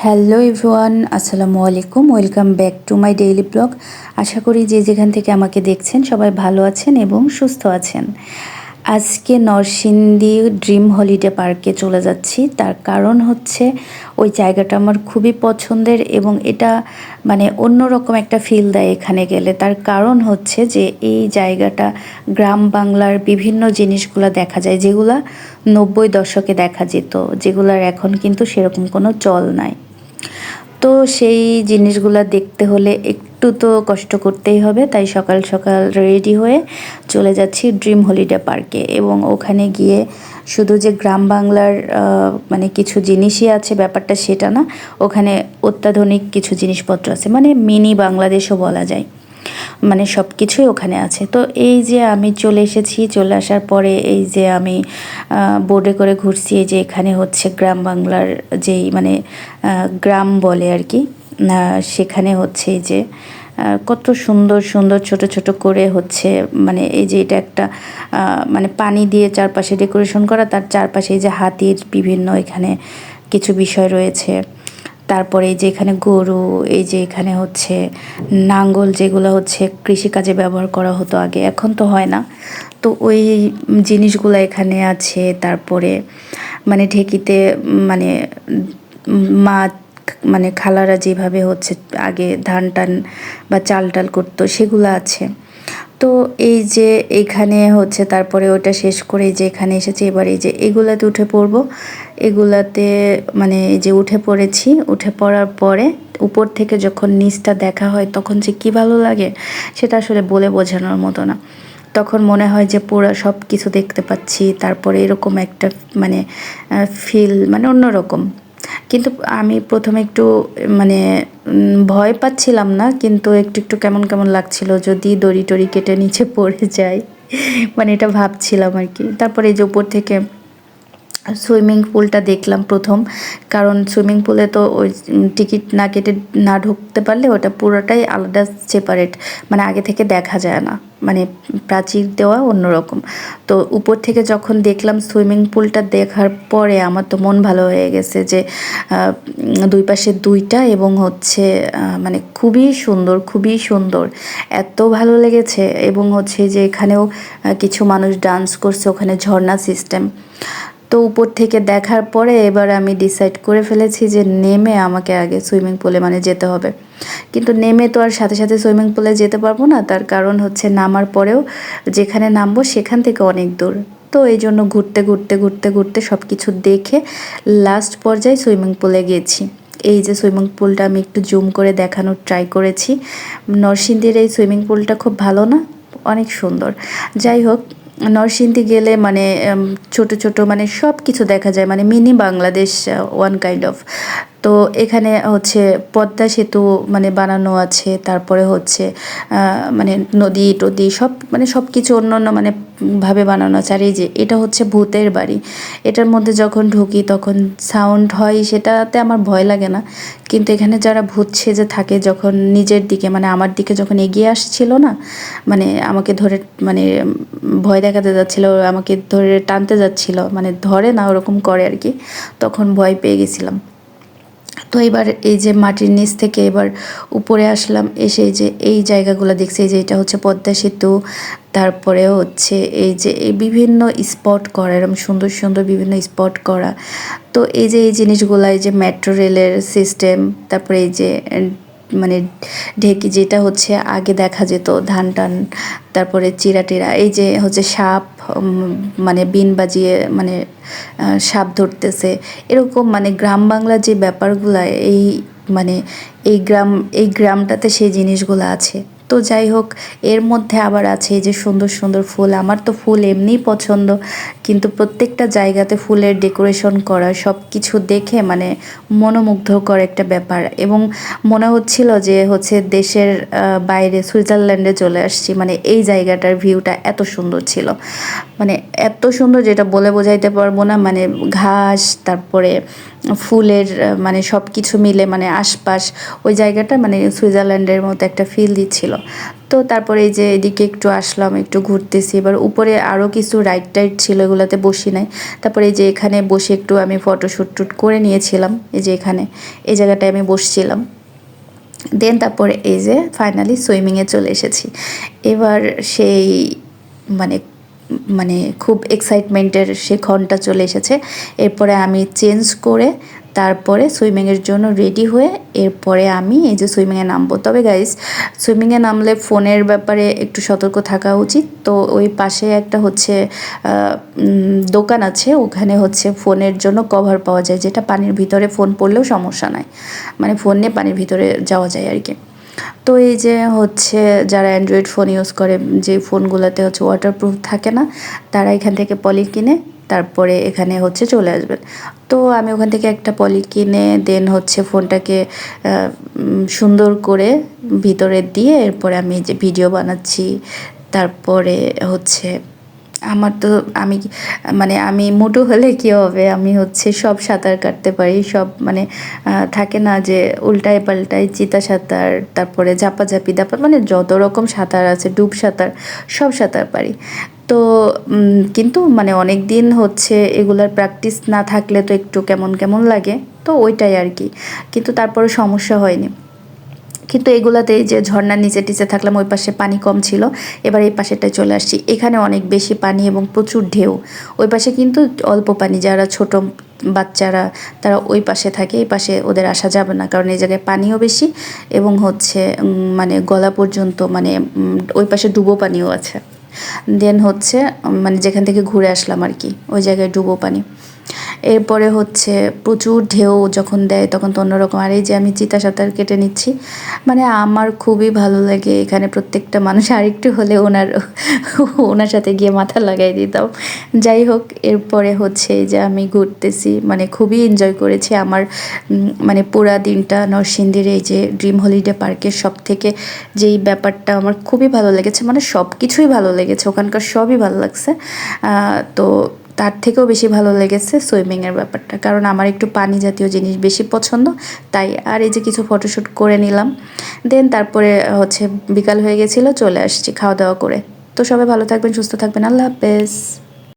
Hello everyone, আসসালামু আলাইকুম। Welcome back to my daily blog. আশা করি যে যেখান থেকে আমাকে দেখছেন সবাই ভালো আছেন এবং সুস্থ আছেন। আজকে নরসিংদী ড্রিম হলিডে পার্কে চলে যাচ্ছি। তার কারণ হচ্ছে ওই জায়গাটা আমার খুবই পছন্দের এবং এটা মানে অন্যরকম একটা ফিল দেয় এখানে গেলে। তার কারণ হচ্ছে যে এই জায়গাটা গ্রাম বাংলার বিভিন্ন জিনিসগুলো দেখা যায়, যেগুলা 90 দশকে দেখা যেত, যেগুলার এখন কিন্তু সেরকম কোনো চল নাই। তো সেই জিনিসগুলো দেখতে হলে একটু তো কষ্ট করতেই হবে, তাই সকাল সকাল রেডি হয়ে চলে যাচ্ছি ড্রিম হলিডে পার্কে। এবং ওখানে গিয়ে শুধু যে গ্রাম বাংলার মানে কিছু জিনিসই আছে ব্যাপারটা সেটা না, ওখানে অত্যাধুনিক কিছু জিনিসপত্র আছে, মানে মিনি বাংলাদেশও বলা যায়। মানে সব কিছুই ওখানে আছে। তো এই যে আমি চলে এসেছি, চলে আসার পরে এই যে আমি বোর্ডে করে ঘুরছি, এই যে এখানে হচ্ছে গ্রাম বাংলার যেই মানে গ্রাম বলে আর কি, সেখানে হচ্ছে এই যে কত সুন্দর সুন্দর ছোট ছোট করে হচ্ছে, মানে এই যে এটা একটা মানে পানি দিয়ে চারপাশে ডেকোরেশন করা, তার চারপাশে এই যে হাতির বিভিন্ন এখানে কিছু বিষয় রয়েছে। তারপরে এই যে এখানে গরু, এই যে এখানে হচ্ছে নাঙ্গল, যেগুলো হচ্ছে কৃষিকাজে ব্যবহার করা হতো আগে, এখন তো হয় না। তো ওই জিনিসগুলো এখানে আছে। তারপরে মানে ঢেকিতে মানে মা মানে খালারা যেভাবে হচ্ছে আগে ধান টান বা চাল টাল করতো সেগুলো আছে। তো এই যে এইখানে হচ্ছে তারপরে ওটা শেষ করে যে এখানে এসেছি, এবার এই যে এগুলাতে উঠে পড়বো। এগুলাতে মানে এই যে উঠে পড়েছি, উঠে পড়ার পরে উপর থেকে যখন নিচটা দেখা হয় তখন যে কী ভালো লাগে সেটা আসলে বলে বোঝানোর মতো না। তখন মনে হয় যে পুরো সব কিছু দেখতে পাচ্ছি। তারপরে এরকম একটা মানে ফিল মানে অন্যরকম। কিন্তু আমি প্রথমে একটু মানে ভয় পাচ্ছিলাম না, কিন্তু একটু একটু কেমন কেমন লাগছিল যদি দড়ি টড়ি কেটে নিচে পড়ে যায়, মানে এটা ভাবছিলাম আর কি। তারপরে এই যে উপর থেকে সুইমিং পুলটা দেখলাম প্রথম, কারণ সুইমিং পুলে তো ওই টিকিট না কেটে না ঢুকতে পারলে ওটা পুরোটাই আলাদা সেপারেট, মানে আগে থেকে দেখা যায় না, মানে প্রাচীর দেওয়া অন্যরকম। তো উপর থেকে যখন দেখলাম সুইমিং পুলটা দেখার পরে আমার তো মন ভালো হয়ে গেছে যে দুই পাশে দুইটা, এবং হচ্ছে মানে খুবই সুন্দর, খুবই সুন্দর, এত ভালো লেগেছে। এবং হচ্ছে যে এখানেও কিছু মানুষ ডান্স করছে, ওখানে ঝর্ণা সিস্টেম। তো উপর থেকে দেখার পরে এবার আমি ডিসাইড করে ফেলেছি যে নেমে আমাকে আগে সুইমিং পুলে মানে যেতে হবে। কিন্তু নেমে তো আর সাথে সাথে সুইমিং পুলে যেতে পারবো না, তার কারণ হচ্ছে নামার পরেও যেখানে নামবো সেখান থেকে অনেক দূর। তো এই জন্য ঘুরতে ঘুরতে ঘুরতে ঘুরতে সব কিছু দেখে লাস্ট পর্যায়ে সুইমিং পুলে গেছি। এই যে সুইমিং পুলটা আমি একটু জুম করে দেখানোর ট্রাই করেছি। নরসিংদীর এই সুইমিং পুলটা খুব ভালো না, অনেক সুন্দর। যাই হোক, নরসিংদী গেলে মানে ছোট ছোট মানে সব কিছু দেখা যায়, মানে mini Bangladesh one kind of. তো এখানে হচ্ছে পদ্মা সেতু মানে বানানো আছে, তারপরে হচ্ছে মানে নদী টদী সব মানে সব কিছু অন্য অন্য মানে ভাবে বানানো আছে। আর এই যে এটা হচ্ছে ভূতের বাড়ি, এটার মধ্যে যখন ঢুকি তখন সাউন্ড হয়, সেটাতে আমার ভয় লাগে না। কিন্তু এখানে যারা ভূত সেজে থাকে যখন নিজের দিকে মানে আমার দিকে যখন এগিয়ে আসছিল না, মানে আমাকে ধরে মানে ভয় দেখাতে যাচ্ছিল, আমাকে ধরে টানতে যাচ্ছিল, মানে ধরে না ওরকম করে আর কি, তখন ভয় পেয়ে গেছিলাম। তো এবার এই যে মাটির নিচ থেকে এবার উপরে আসলাম, এসে এই যে এই জায়গাগুলো দেখছি, এই যে এটা হচ্ছে পদ্মা সেতু। তারপরে হচ্ছে এই যে এই বিভিন্ন স্পট করা, এরকম সুন্দর সুন্দর বিভিন্ন স্পট করা। তো এই যে এই জিনিসগুলো, এই যে মেট্রো রেলের সিস্টেম, তারপরে এই যে মানে ঢেকি যেটা হচ্ছে আগে দেখা যেত ধান টান, তারপরে চিরা এই যে হচ্ছে সাপ মানে বিন বাজিয়ে মানে সাপ ধরতেছে, এরকম মানে গ্রাম বাংলার যে ব্যাপারগুলো এই মানে এই গ্রামটাতে সেই জিনিসগুলো আছে। তো যাই হোক, এর মধ্যে আবার আছে এই যে সুন্দর সুন্দর ফুল। আমার তো ফুল এমনিই পছন্দ, কিন্তু প্রত্যেকটা জায়গাতে ফুলের ডেকোরেশন করা সব কিছু দেখে মানে মনোমুগ্ধকর একটা ব্যাপার। এবং মনে হচ্ছিল যে হচ্ছে দেশের বাইরে সুইজারল্যান্ডে চলে আসছি, মানে এই জায়গাটার ভিউটা এত সুন্দর ছিল, মানে এত সুন্দর যেটা বলে বোঝাইতে পারবো না। মানে ঘাস, তারপরে ফুলের মানে সব কিছু মিলে মানে আশপাশ ওই জায়গাটা মানে সুইজারল্যান্ডের মতো একটা ফিল দিচ্ছিল। তো তারপরে এই যে এদিকে একটু আসলাম, একটু ঘুরতেছি। এবার উপরে আরও কিছু রাইড টাইড ছিল, এগুলোতে বসি নাই। তারপরে এই যে এখানে বসে একটু আমি ফটোশ্যুট টুট করে নিয়েছিলাম, এই যে এখানে এই জায়গাটায় আমি বসছিলাম। দেন তারপরে এই যে ফাইনালি সুইমিংয়ে চলে এসেছি। এবার সেই মানে মানে খুব এক্সাইটমেন্টের সে ক্ষণটা চলে এসেছে। এরপরে আমি চেঞ্জ করে তারপরে সুইমিংয়ের জন্য রেডি হয়ে এরপরে আমি এই যে সুইমিংয়ে নামবো। তবে গাইস, সুইমিংয়ে নামলে ফোনের ব্যাপারে একটু সতর্ক থাকা উচিত। তো ওই পাশে একটা হচ্ছে দোকান আছে, ওখানে হচ্ছে ফোনের জন্য কভার পাওয়া যায়, যেটা পানির ভিতরে ফোন পড়লেও সমস্যা নাই, মানে ফোন নিয়ে পানির ভিতরে যাওয়া যায় আর কি। তো এই যে হচ্ছে যারা অ্যান্ড্রয়েড ফোন ইউজ করে, যে ফোনগুলোতে হচ্ছে ওয়াটারপ্রুফ থাকে না, তারা এখান থেকে পলি কিনে তারপরে এখানে হচ্ছে চলে আসবেন। তো আমি ওখান থেকে একটা পলি কিনে দেন হচ্ছে ফোনটাকে সুন্দর করে ভিতরে দিয়ে এরপরে আমি যে ভিডিও বানাচ্ছি। তারপরে হচ্ছে আমার তো আমি মানে আমি মোটু হলে কী হবে, আমি হচ্ছে সব সাঁতার কাটতে পারি, সব মানে থাকে না যে উল্টায় পাল্টায়, চিতা সাঁতার, তারপরে ঝাপাঝাপি দাপা, মানে যত রকম সাঁতার আছে, ডুব সাঁতার, সব সাঁতার পারি। তো কিন্তু মানে অনেক দিন হচ্ছে এগুলার প্র্যাকটিস না থাকলে তো একটু কেমন কেমন লাগে, তো ওইটাই আর কি। কিন্তু তারপরে সমস্যা হয়নি। কিন্তু এগুলাতে যে ঝর্ণার নিচে টিচে থাকলাম, ওই পাশে পানি কম ছিল, এবার এই পাশেটায় চলে আসছি, এখানে অনেক বেশি পানি এবং প্রচুর ঢেউ। ওই পাশে কিন্তু অল্প পানি, যারা ছোট বাচ্চারা তারা ওই পাশে থাকে, এই পাশে ওদের আসা যাবে না, কারণ এই জায়গায় পানিও বেশি এবং হচ্ছে মানে গলা পর্যন্ত, মানে ওই পাশে ডুবো পানিও আছে। দেন হচ্ছে মানে যেখান থেকে ঘুরে আসলাম আর কি, ওই জায়গায় ডুবো পানি। এরপরে হচ্ছে প্রচুর ঢেউ যখন দেয় তখন তো অন্যরকম। আর এই যে আমি চিতা সাঁতার কেটে নিচ্ছি, মানে আমার খুবই ভালো লাগে এখানে প্রত্যেকটা মানুষ আরেকটু হলে ওনার সাথে গিয়ে মাথা লাগাই দিতাম। যাই হোক, এরপরে হচ্ছে এই যে আমি ঘুরতেছি, মানে খুবই এনজয় করেছি। আমার মানে পুরা দিনটা নরসিংদীর এই যে ড্রিম হলিডে পার্কের সব থেকে যেই ব্যাপারটা আমার খুবই ভালো লেগেছে, মানে সব কিছুই ভালো লেগেছে, ওখানকার সবই ভালো লাগছে। তো তার থেকেও বেশি ভালো লেগেছে সুইমিংয়ের ব্যাপারটা, কারণ আমার একটু পানি জাতীয় জিনিস বেশি পছন্দ, তাই। আর এই যে কিছু ফটোশ্যুট করে নিলাম, দেন তারপরে হচ্ছে বিকাল হয়ে গেছিলো, চলে আসছি খাওয়া দাওয়া করে। তো সবাই ভালো থাকবেন, সুস্থ থাকবেন, আল্লাহ হাফেজ।